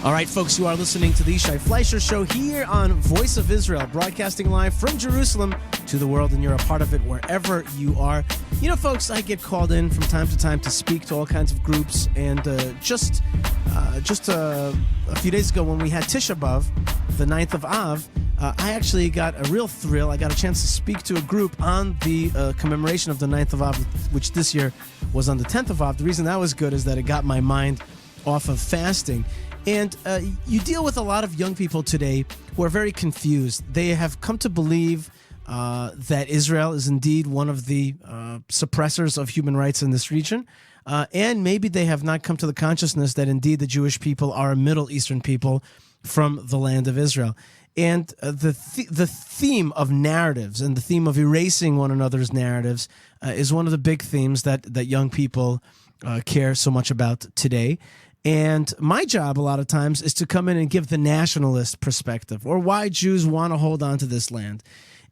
All right, folks, you are listening to the Yishai Fleisher Show here on Voice of Israel, broadcasting live from Jerusalem to the world, and you're a part of it wherever you are. You know, folks, I get called in from time to time to speak to all kinds of groups, and just a few days ago when we had Tisha B'Av, the 9th of Av, I actually got a real thrill. I got a chance to speak to a group on the commemoration of the 9th of Av, which this year was on the 10th of Av. The reason that was good is that it got my mind off of fasting. And you deal with a lot of young people today who are very confused. They have come to believe that Israel is indeed one of the suppressors of human rights in this region. And maybe they have not come to the consciousness that indeed the Jewish people are a Middle Eastern people from the land of Israel. And the theme of narratives and the theme of erasing one another's narratives is one of the big themes that young people care so much about today. And my job a lot of times is to come in and give the nationalist perspective, or why Jews want to hold on to this land.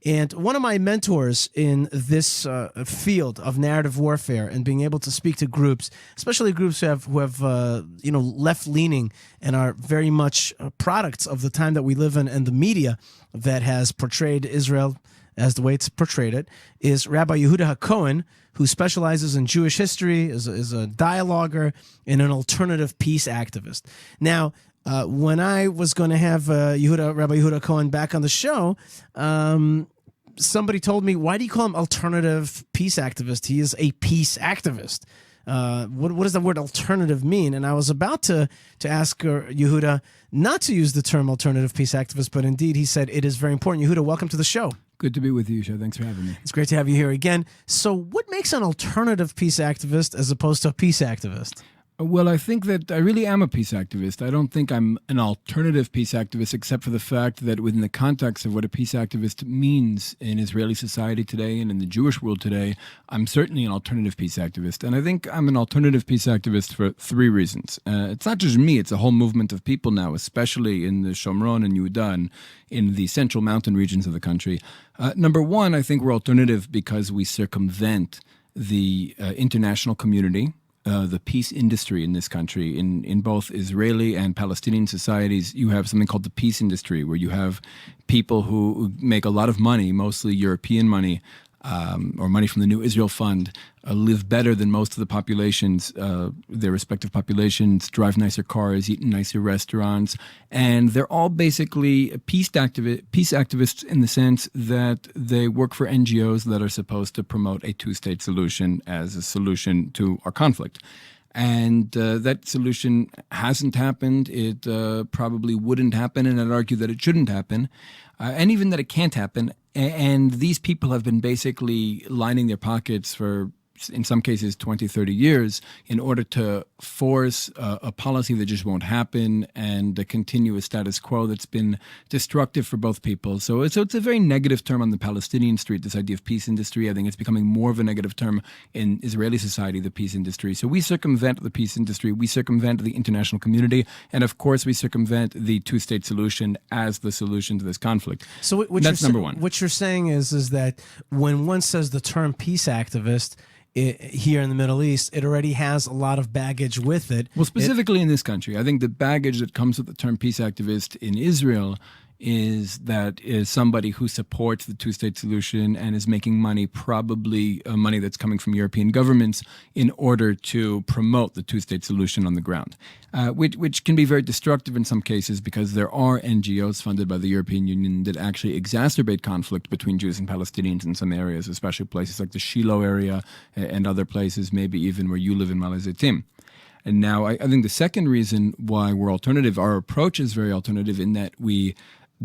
And one of my mentors in this field of narrative warfare and being able to speak to groups, especially groups who have left-leaning and are very much products of the time that we live in and the media that has portrayed Israel as the way it's portrayed it, is Rabbi Yehuda Hakohen, who specializes in Jewish history, is a dialoguer, and an alternative peace activist. Now, when I was going to have Rabbi Yehuda Hakohen back on the show, somebody told me, why do you call him alternative peace activist? He is a peace activist. What does the word alternative mean? And I was about to ask Yehuda not to use the term alternative peace activist, but indeed he said it is very important. Yehuda, welcome to the show. Good to be with you, Yishai. Thanks for having me. It's great to have you here again. So what makes an alternative peace activist as opposed to a peace activist? Well, I think that I really am a peace activist. I don't think I'm an alternative peace activist, except for the fact that within the context of what a peace activist means in Israeli society today and in the Jewish world today, I'm certainly an alternative peace activist. And I think I'm an alternative peace activist for three reasons. It's not just me, it's a whole movement of people now, especially in the Shomron and Yehuda and in the central mountain regions of the country. Number one, I think we're alternative because we circumvent the international community, the peace industry in this country. In both Israeli and Palestinian societies, you have something called the peace industry, where you have people who make a lot of money, mostly European money, or money from the New Israel Fund, live better than most of the populations, their respective populations, drive nicer cars, eat in nicer restaurants, and they're all basically peace activists in the sense that they work for NGOs that are supposed to promote a two-state solution as a solution to our conflict. And that solution hasn't happened. It probably wouldn't happen, and I'd argue that it shouldn't happen, and even that it can't happen. And these people have been basically lining their pockets for, in some cases, 20, 30 years in order to force a policy that just won't happen and continue a status quo that's been destructive for both people. So it's a very negative term on the Palestinian street, this idea of peace industry. I think it's becoming more of a negative term in Israeli society, the peace industry. So we circumvent the peace industry, we circumvent the international community, and of course we circumvent the two-state solution as the solution to this conflict. So that's number one. What you're saying is that when one says the term peace activist, here in the Middle East, it already has a lot of baggage with it. Well, specifically in this country, I think the baggage that comes with the term peace activist in Israel is somebody who supports the two-state solution and is making money, probably money that's coming from European governments, in order to promote the two-state solution on the ground, which can be very destructive in some cases because there are NGOs funded by the European Union that actually exacerbate conflict between Jews and Palestinians in some areas, especially places like the Shiloh area and other places, maybe even where you live in Malay Zetim. And now I think the second reason why we're alternative, our approach is very alternative in that we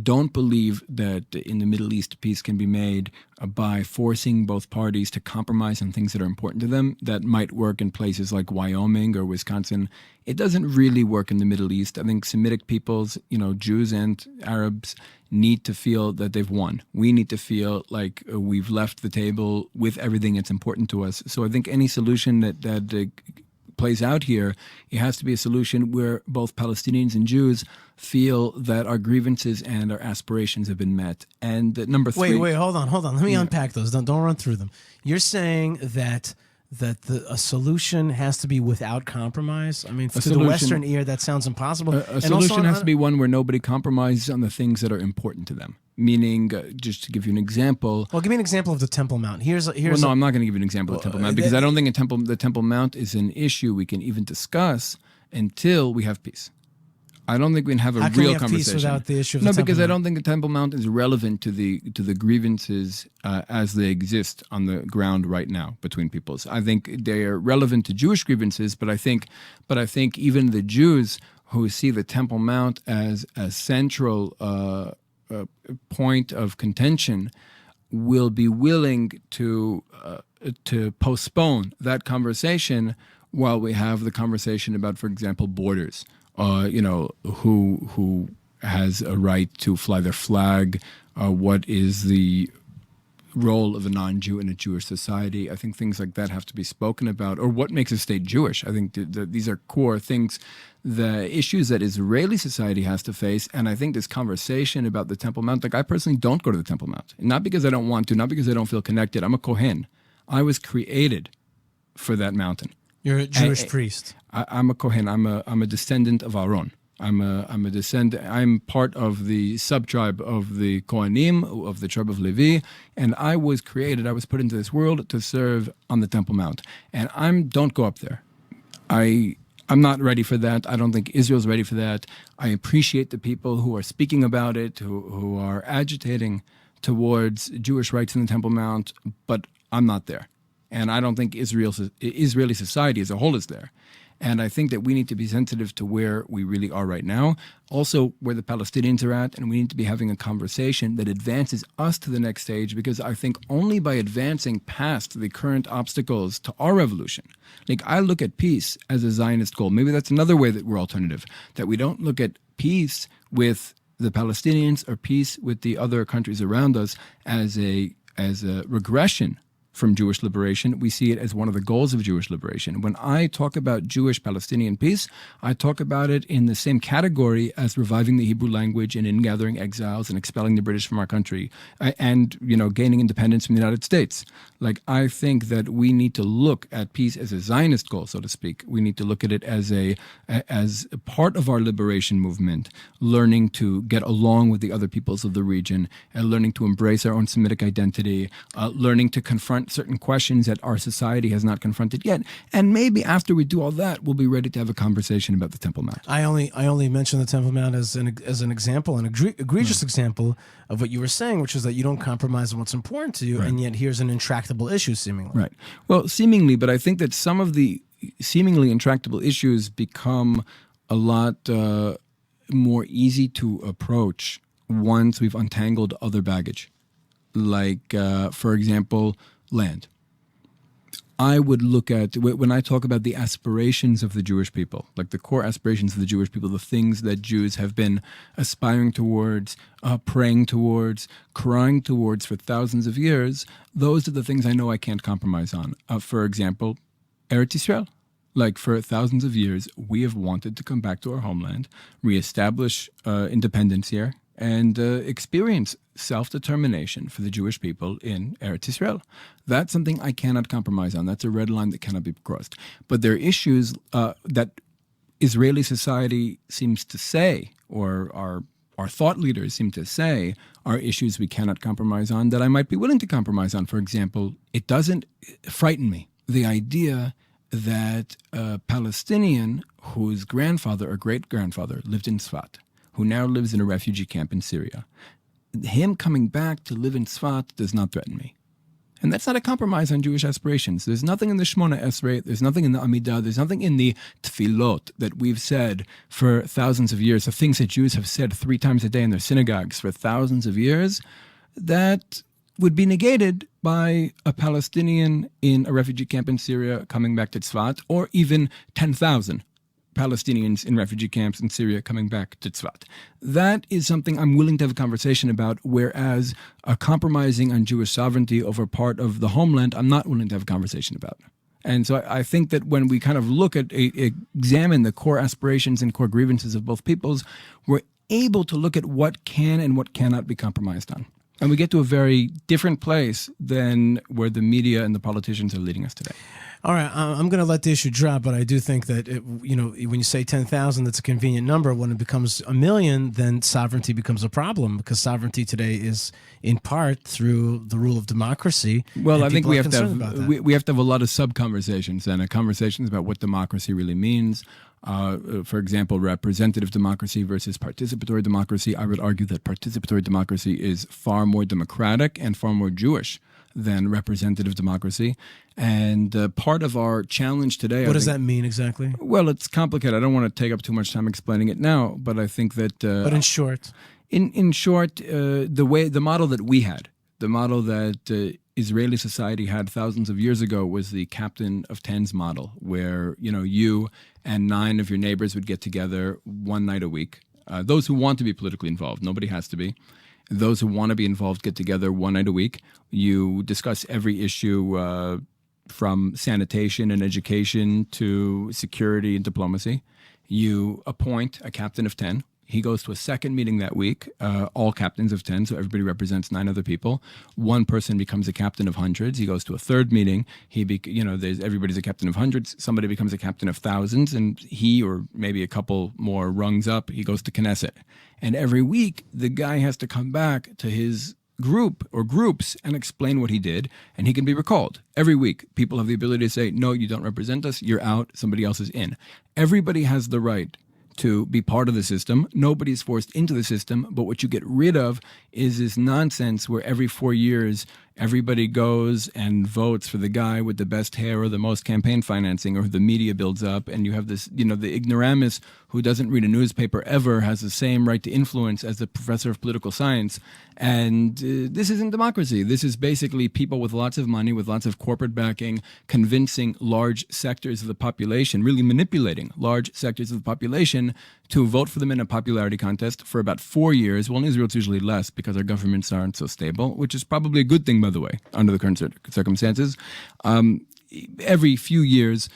don't believe that in the Middle East peace can be made by forcing both parties to compromise on things that are important to them. That might work in places like Wyoming or Wisconsin. It doesn't really work in the Middle East. I think Semitic peoples, Jews and Arabs, need to feel that they've won. We need to feel like we've left the table with everything that's important to us. So I think any solution that plays out here, it has to be a solution where both Palestinians and Jews feel that our grievances and our aspirations have been met. And number three... Wait, hold on. Let me unpack those. Don't run through them. You're saying that that a solution has to be without compromise? I mean, to the Western ear, that sounds impossible. A solution has to be one where nobody compromises on the things that are important to them. Meaning, just to give you an example. Well, give me an example of the Temple Mount. I'm not going to give you an example of the Temple Mount because I don't think the Temple Mount is an issue we can even discuss until we have peace. I don't think we can have a How can real we have conversation. Peace without the issue of the because Temple I don't think the Temple Mount is relevant to the grievances as they exist on the ground right now between peoples. I think they are relevant to Jewish grievances, but I think even the Jews who see the Temple Mount as a central point of contention will be willing to postpone that conversation while we have the conversation about, for example, borders. Who has a right to fly their flag? What is the role of a non-Jew in a Jewish society? I think things like that have to be spoken about. Or what makes a state Jewish? I think these are core things, the issues that Israeli society has to face. And I think this conversation about the Temple Mount, like I personally don't go to the Temple Mount. Not because I don't want to, not because I don't feel connected. I'm a Kohen. I was created for that mountain. You're a Jewish priest. I'm a Kohen. I'm a descendant of Aaron. I'm a descendant. I'm part of the subtribe of the Kohanim, of the tribe of Levi, and I was created. I was put into this world to serve on the Temple Mount, and don't go up there. I'm not ready for that. I don't think Israel's ready for that. I appreciate the people who are speaking about it, who are agitating towards Jewish rights in the Temple Mount, but I'm not there. And I don't think Israeli society as a whole is there. And I think that we need to be sensitive to where we really are right now, also where the Palestinians are at, and we need to be having a conversation that advances us to the next stage, because I think only by advancing past the current obstacles to our revolution, like I look at peace as a Zionist goal. Maybe that's another way that we're alternative, that we don't look at peace with the Palestinians or peace with the other countries around us as a regression from Jewish liberation. We see it as one of the goals of Jewish liberation. When I talk about Jewish-Palestinian peace, I talk about it in the same category as reviving the Hebrew language and ingathering exiles and expelling the British from our country and, gaining independence from the United States. Like, I think that we need to look at peace as a Zionist goal, so to speak. We need to look at it as a part of our liberation movement, learning to get along with the other peoples of the region, and learning to embrace our own Semitic identity, learning to confront certain questions that our society has not confronted yet. And maybe after we do all that, we'll be ready to have a conversation about the Temple Mount. I only mentioned the Temple Mount as an example, an egregious example of what you were saying, which is that you don't compromise on what's important to you, and yet here's an intractable issue, seemingly. Right. Well, seemingly, but I think that some of the seemingly intractable issues become a lot more easy to approach once we've untangled other baggage. Like, for example, land. I would look at, when I talk about the aspirations of the Jewish people, like the core aspirations of the Jewish people, the things that Jews have been aspiring towards, praying towards, crying towards for thousands of years, those are the things I know I can't compromise on. For example, Eretz Yisrael. Like, for thousands of years, we have wanted to come back to our homeland, reestablish independence here, and experience self-determination for the Jewish people in Eretz Yisrael. That's something I cannot compromise on. That's a red line that cannot be crossed. But there are issues that Israeli society seems to say, or our thought leaders seem to say, are issues we cannot compromise on that I might be willing to compromise on. For example, it doesn't frighten me, the idea that a Palestinian whose grandfather or great-grandfather lived in Tzfat, who now lives in a refugee camp in Syria, him coming back to live in Tzfat does not threaten me. And that's not a compromise on Jewish aspirations. There's nothing in the Shemona Esrei, there's nothing in the Amidah, there's nothing in the Tefillot that we've said for thousands of years, the things that Jews have said 3 times a day in their synagogues for thousands of years, that would be negated by a Palestinian in a refugee camp in Syria coming back to Tzfat, or even 10,000 Palestinians in refugee camps in Syria coming back to Tzfat. That is something I'm willing to have a conversation about, whereas compromising on Jewish sovereignty over part of the homeland, I'm not willing to have a conversation about. And so I think that when we kind of look at, examine the core aspirations and core grievances of both peoples, we're able to look at what can and what cannot be compromised on. And we get to a very different place than where the media and the politicians are leading us today. All right, I'm going to let the issue drop, but I do think that, when you say 10,000, that's a convenient number. When it becomes a million, then sovereignty becomes a problem, because sovereignty today is in part through the rule of democracy. Well, I think we have to have a lot of sub-conversations and conversations about what democracy really means. For example, representative democracy versus participatory democracy. I would argue that participatory democracy is far more democratic and far more Jewish than representative democracy. And part of our challenge today... What does that mean exactly? Well, it's complicated. I don't want to take up too much time explaining it now, but I think that... but in short? In short, the model that we had, the model that Israeli society had thousands of years ago, was the captain of tens model, where you and 9 of your neighbors would get together one night a week. Those who want to be politically involved, nobody has to be. Those who want to be involved get together one night a week. You discuss every issue from sanitation and education to security and diplomacy. You appoint a captain of 10. He goes to a second meeting that week, all captains of 10, so everybody represents 9 other people. One person becomes a captain of hundreds. He goes to a third meeting. Everybody's a captain of hundreds. Somebody becomes a captain of thousands, and he, or maybe a couple more rungs up, he goes to Knesset. And every week, the guy has to come back to his group or groups and explain what he did, and he can be recalled. Every week, people have the ability to say, no, you don't represent us, you're out, somebody else is in. Everybody has the right to be part of the system. Nobody's forced into the system, but what you get rid of is this nonsense where every 4 years everybody goes and votes for the guy with the best hair or the most campaign financing, or who the media builds up, and you have this, the ignoramus who doesn't read a newspaper ever has the same right to influence as the professor of political science. And this isn't democracy. This is basically people with lots of money, with lots of corporate backing, convincing large sectors of the population, really manipulating large sectors of the population to vote for them in a popularity contest for about 4 years. Well, in Israel, it's usually less because our governments aren't so stable, which is probably a good thing, by the way, under the current circumstances. Every few years,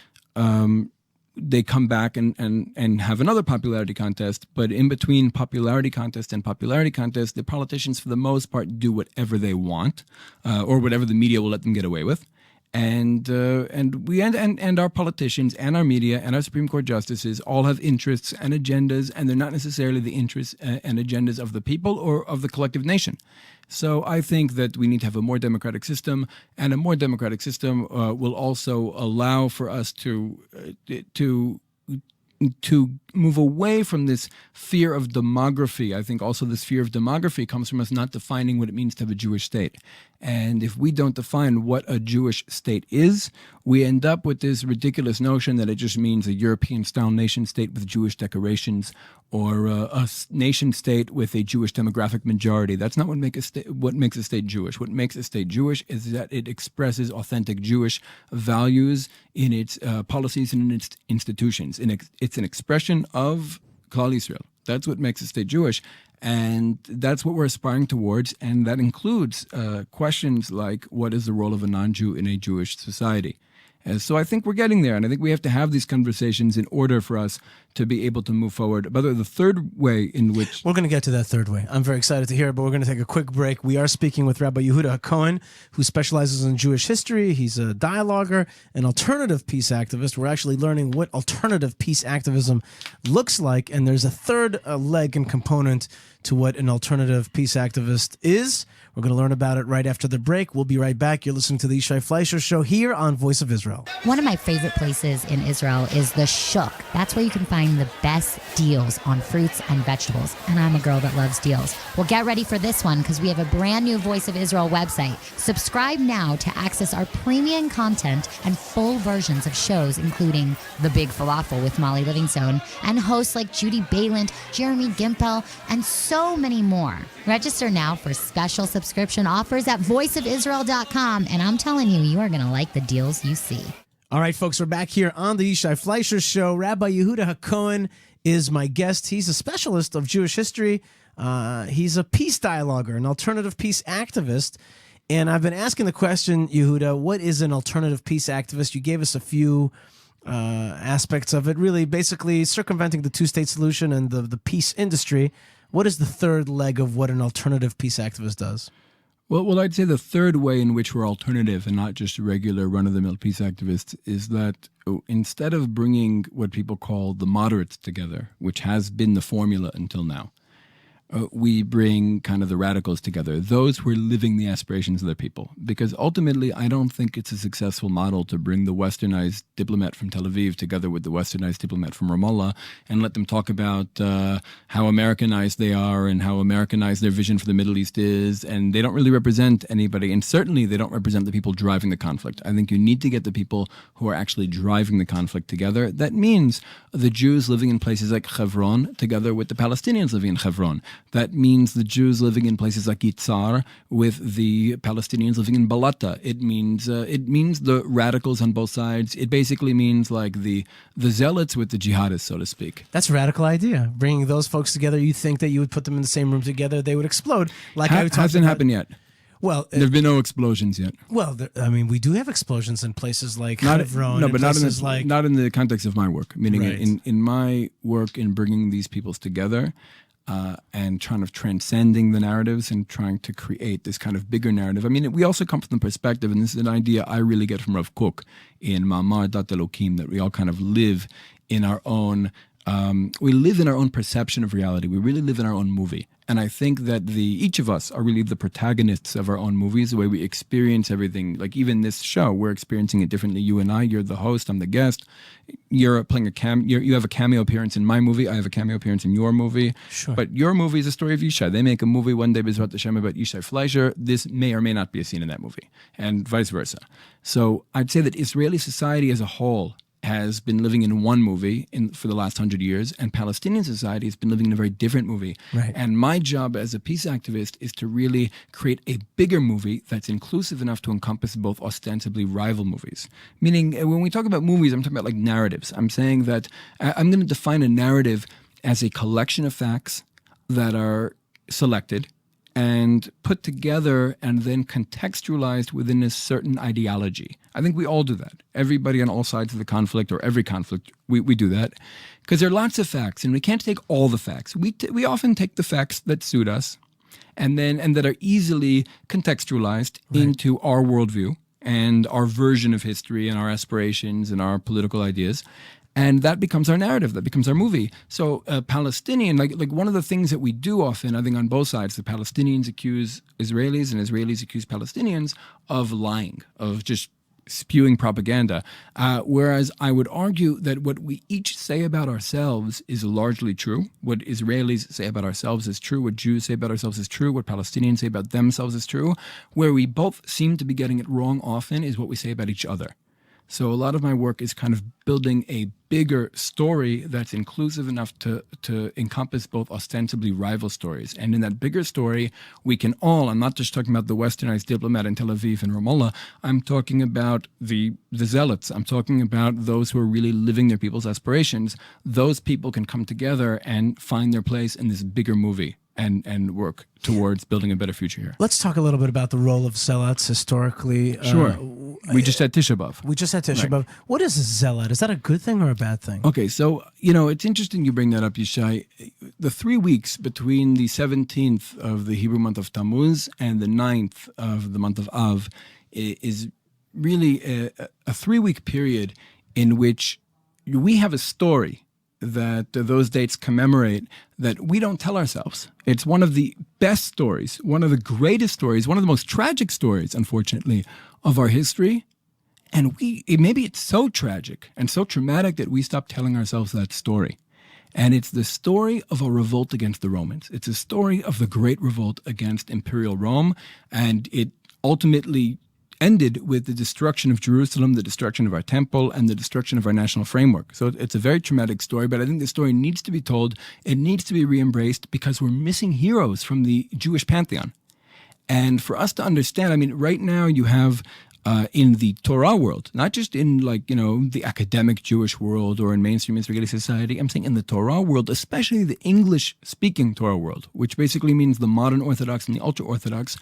they come back and have another popularity contest. But in between popularity contest and popularity contest, the politicians, for the most part, do whatever they want, or whatever the media will let them get away with. And our politicians and our media and our Supreme Court justices all have interests and agendas, and they're not necessarily the interests and agendas of the people or of the collective nation. So I think that we need to have a more democratic system, and a more democratic system will also allow for us to move away from this fear of demography. I think also this fear of demography comes from us not defining what it means to have a Jewish state. And if we don't define what a Jewish state is, we end up with this ridiculous notion that it just means a European-style nation state with Jewish decorations, or a nation state with a Jewish demographic majority. That's not what makes a state Jewish. What makes a state Jewish is that it expresses authentic Jewish values in its policies and in its institutions. It's an expression of Klal Yisrael. That's what makes a state Jewish. And that's what we're aspiring towards, and that includes questions like, what is the role of a non-Jew in a Jewish society? So I think we're getting there, and I think we have to have these conversations in order for us to be able to move forward. By the way, the third way in which... We're going to get to that third way. I'm very excited to hear it, but we're going to take a quick break. We are speaking with Rabbi Yehuda Hakohen, who specializes in Jewish history. He's a dialoguer, an alternative peace activist. We're actually learning what alternative peace activism looks like, and there's a third leg and component to what an alternative peace activist is. We're going to learn about it right after the break. We'll be right back. You're listening to the Yishai Fleisher Show here on Voice of Israel. One of my favorite places in Israel is the Shuk. That's where you can find the best deals on fruits and vegetables. And I'm a girl that loves deals. Well, get ready for this one, because we have a brand new Voice of Israel website. Subscribe now to access our premium content and full versions of shows, including The Big Falafel with Molly Livingstone, and hosts like Judy Bayland, Jeremy Gimpel, and so many more. Register now for special subscription offers at voiceofisrael.com, and I'm telling you, you are going to like the deals you see. All right, folks, we're back here on the Yishai Fleisher Show. Rabbi Yehuda Hakohen is my guest. He's a specialist of Jewish history. He's a peace dialoguer, an alternative peace activist. And I've been asking the question, Yehuda, what is an alternative peace activist? You gave us a few aspects of it, really basically circumventing the two-state solution and the peace industry. What is the third leg of what an alternative peace activist does? Well, I'd say the third way in which we're alternative and not just regular run-of-the-mill peace activists is that instead of bringing what people call the moderates together, which has been the formula until now, we bring kind of the radicals together, those who are living the aspirations of their people. Because ultimately, I don't think it's a successful model to bring the westernized diplomat from Tel Aviv together with the westernized diplomat from Ramallah and let them talk about how Americanized they are and how Americanized their vision for the Middle East is. And they don't really represent anybody. And certainly they don't represent the people driving the conflict. I think you need to get the people who are actually driving the conflict together. That means the Jews living in places like Hebron together with the Palestinians living in Hebron. That means the Jews living in places like Yitzhar with the Palestinians living in Balata. It means the radicals on both sides. It basically means like the zealots with the jihadists, so to speak. That's a radical idea. Bringing those folks together, you think that you would put them in the same room together, they would explode. Like hasn't happened yet. Well, there have been no explosions yet. Well, we do have explosions in places like Hebron. No, but not in the context of my work. Meaning, right. in my work in bringing these peoples together. And trying to transcending the narratives and trying to create this kind of bigger narrative. I mean, we also come from the perspective, and this is an idea I really get from Rav Kook in Ma'amar Dat Elokim, that we all kind of live in our own, perception of reality. We really live in our own movie. And I think that each of us are really the protagonists of our own movies, the way we experience everything. Like even this show, we're experiencing it differently. You and I, you're the host, I'm the guest. You're playing you have a cameo appearance in my movie. I have a cameo appearance in your movie. Sure. But your movie is a story of Yishai. They make a movie one day, B'ezrat Hashem, about Yishai Fleisher. This may or may not be a scene in that movie, and vice versa. So I'd say that Israeli society as a whole has been living in one movie for the last 100 years, and Palestinian society has been living in a very different movie. Right. And my job as a peace activist is to really create a bigger movie that's inclusive enough to encompass both ostensibly rival movies. Meaning, when we talk about movies, I'm talking about like narratives. I'm saying that I'm going to define a narrative as a collection of facts that are selected and put together and then contextualized within a certain ideology. I think we all do that. Everybody on all sides of the conflict, or every conflict, we do that. Because there are lots of facts, and we can't take all the facts. We often take the facts that suit us and that are easily contextualized into our worldview and our version of history and our aspirations and our political ideas. And that becomes our narrative. That becomes our movie. So Palestinian, like one of the things that we do often, I think on both sides, the Palestinians accuse Israelis and Israelis accuse Palestinians of lying, of just spewing propaganda. Whereas I would argue that what we each say about ourselves is largely true. What Israelis say about ourselves is true. What Jews say about ourselves is true. What Palestinians say about themselves is true. Where we both seem to be getting it wrong often is what we say about each other. So a lot of my work is kind of building a bigger story that's inclusive enough to encompass both ostensibly rival stories. And in that bigger story, we can all, I'm not just talking about the westernized diplomat in Tel Aviv and Ramallah, I'm talking about the zealots. I'm talking about those who are really living their people's aspirations. Those people can come together and find their place in this bigger movie and work towards building a better future here. Let's talk a little bit about the role of zealots historically. Sure. We just had Tisha B'Av. B'Av. What is a zealot? Is that a good thing or a bad thing? Okay, so, it's interesting you bring that up, Yishai. The 3 weeks between the 17th of the Hebrew month of Tammuz and the 9th of the month of Av is really a 3-week period in which we have a story that those dates commemorate that we don't tell ourselves. It's one of the best stories, one of the greatest stories, one of the most tragic stories, unfortunately, of our history. And maybe it's so tragic and so traumatic that we stop telling ourselves that story. And it's the story of a revolt against the Romans. It's a story of the great revolt against Imperial Rome. And it ultimately ended with the destruction of Jerusalem, the destruction of our temple, and the destruction of our national framework. So it's a very traumatic story, but I think the story needs to be told. It needs to be re-embraced because we're missing heroes from the Jewish pantheon. And for us to understand, right now you have in the Torah world, not just in the academic Jewish world or in mainstream Israeli society, I'm saying in the Torah world, especially the English-speaking Torah world, which basically means the modern Orthodox and the ultra-Orthodox,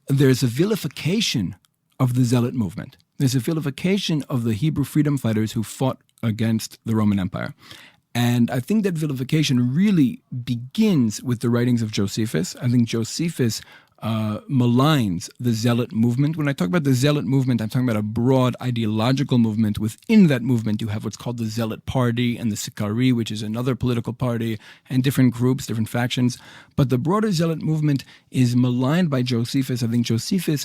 there's a vilification of the Zealot movement. There's a vilification of the Hebrew freedom fighters who fought against the Roman Empire. And I think that vilification really begins with the writings of Josephus. I think Josephus maligns the zealot movement. When I talk about the zealot movement, I'm talking about a broad ideological movement. Within that movement, you have what's called the Zealot Party and the Sikari, which is another political party, and different groups, different factions. But the broader zealot movement is maligned by Josephus. I think Josephus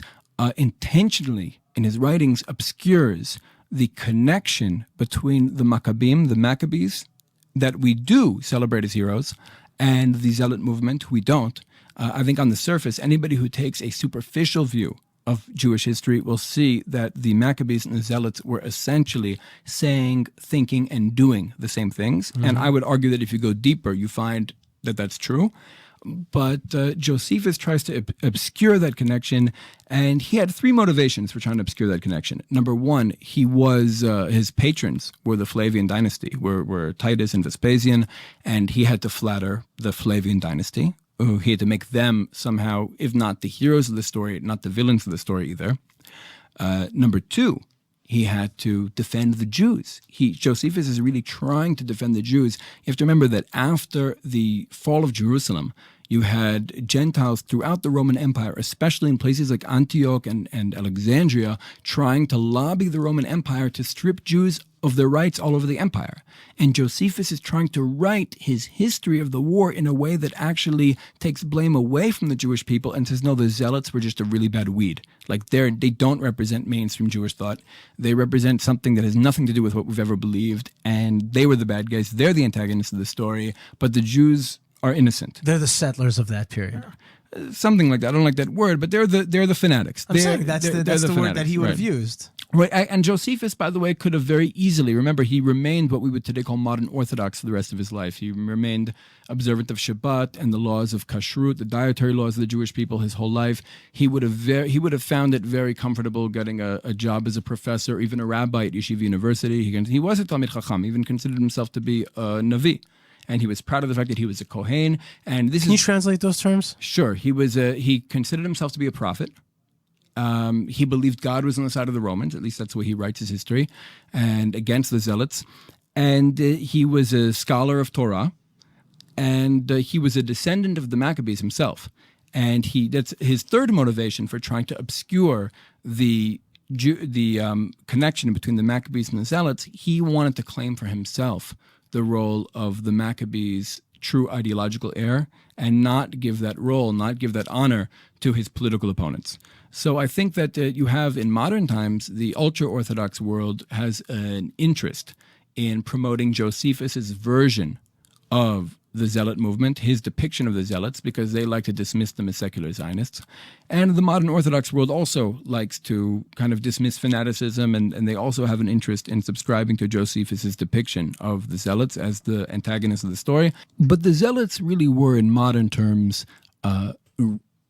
intentionally, in his writings, obscures the connection between the Maccabim, the Maccabees, that we do celebrate as heroes, and the zealot movement, who we don't. I think on the surface, anybody who takes a superficial view of Jewish history will see that the Maccabees and the Zealots were essentially saying, thinking, and doing the same things. Mm-hmm. And I would argue that if you go deeper, you find that that's true. But Josephus tries to obscure that connection, and he had three motivations for trying to obscure that connection. Number one, his patrons were the Flavian dynasty, were Titus and Vespasian, and he had to flatter the Flavian dynasty. He had to make them somehow, if not the heroes of the story, not the villains of the story either. Number two, he had to defend the Jews. Josephus is really trying to defend the Jews. You have to remember that after the fall of Jerusalem, you had Gentiles throughout the Roman Empire, especially in places like Antioch and Alexandria, trying to lobby the Roman Empire to strip Jews of their rights all over the empire. And Josephus is trying to write his history of the war in a way that actually takes blame away from the Jewish people and says, no, the Zealots were just a really bad weed. Like they don't represent mainstream Jewish thought. They represent something that has nothing to do with what we've ever believed. And they were the bad guys. They're the antagonists of the story. But the Jews are innocent. They're the settlers of that period. Something like that. I don't like that word, but they're the fanatics. I'm saying that's the word that he would have used. Right, and Josephus, by the way, could have very easily, remember, he remained what we would today call modern Orthodox for the rest of his life. He remained observant of Shabbat and the laws of Kashrut, the dietary laws of the Jewish people his whole life. He would have found it very comfortable getting a job as a professor, even a rabbi at Yeshiva University. He was a Talmid Chacham, even considered himself to be a Navi. And he was proud of the fact that he was a Kohen. And Can you translate those terms? Sure. He considered himself to be a prophet. He believed God was on the side of the Romans, at least that's the way he writes his history, and against the Zealots. And he was a scholar of Torah, and he was a descendant of the Maccabees himself. And that's his third motivation for trying to obscure the connection between the Maccabees and the Zealots. He wanted to claim for himself the role of the Maccabees' true ideological heir and not give that role, not give that honor to his political opponents. So I think that you have in modern times, the ultra-Orthodox world has an interest in promoting Josephus's version of the Zealot movement, his depiction of the Zealots, because they like to dismiss them as secular Zionists. And the modern Orthodox world also likes to kind of dismiss fanaticism, and they also have an interest in subscribing to Josephus's depiction of the Zealots as the antagonists of the story. But the Zealots really were, in modern terms,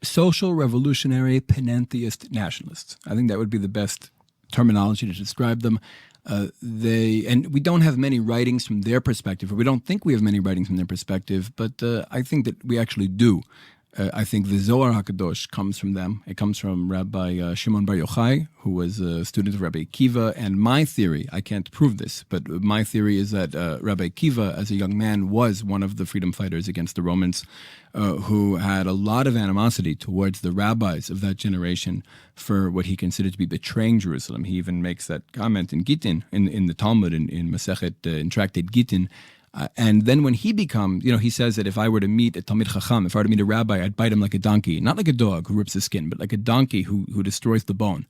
social, revolutionary, panentheist nationalists. I think that would be the best terminology to describe them. And we don't have many writings from their perspective, or we don't think we have many writings from their perspective, but I think that we actually do. I think the Zohar HaKadosh comes from them. It comes from Rabbi Shimon Bar Yochai, who was a student of Rabbi Akiva. And my theory, I can't prove this, but my theory is that Rabbi Akiva, as a young man, was one of the freedom fighters against the Romans, who had a lot of animosity towards the rabbis of that generation for what he considered to be betraying Jerusalem. He even makes that comment in Gittin, in the Talmud, in Masechet, in Tractate Gittin. And then when he becomes, he says that if I were to meet a Talmid Chacham, if I were to meet a rabbi, I'd bite him like a donkey. Not like a dog who rips the skin, but like a donkey who destroys the bone.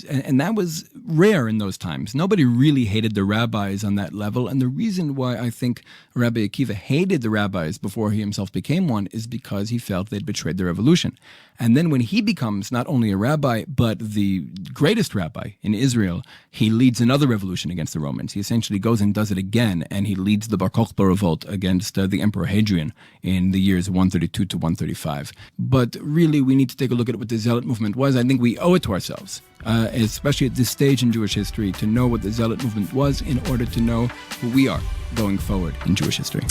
And that was rare in those times. Nobody really hated the rabbis on that level. And the reason why I think Rabbi Akiva hated the rabbis before he himself became one is because he felt they'd betrayed the revolution. And then when he becomes not only a rabbi, but the greatest rabbi in Israel, he leads another revolution against the Romans. He essentially goes and does it again, and he leads the Bar Kokhba revolt against the Emperor Hadrian in the years 132 to 135. But really, we need to take a look at what the Zealot movement was. I think we owe it to ourselves especially at this stage in Jewish history, to know what the Zealot movement was in order to know who we are going forward in Jewish history.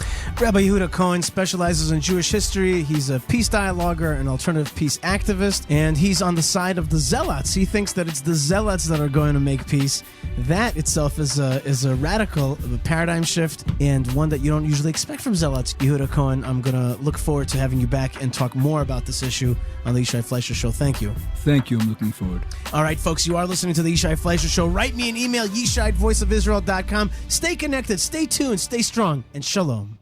Rabbi Yehuda Hakohen specializes in Jewish history. He's a peace dialoguer and alternative peace activist, and he's on the side of the Zealots. He thinks that it's the Zealots that are going to make peace. That itself is a radical paradigm shift, and one that you don't usually expect from Zealots. Yehuda Hakohen, I'm going to look forward to having you back and talk more about this issue on the Yishai Fleisher Show. Thank you. Thank you. I'm looking forward. All right, folks, you are listening to the Yishai Fleisher Show. Write me an email, yishai@voiceofisrael.com. Stay connected, stay tuned, stay strong, and shalom.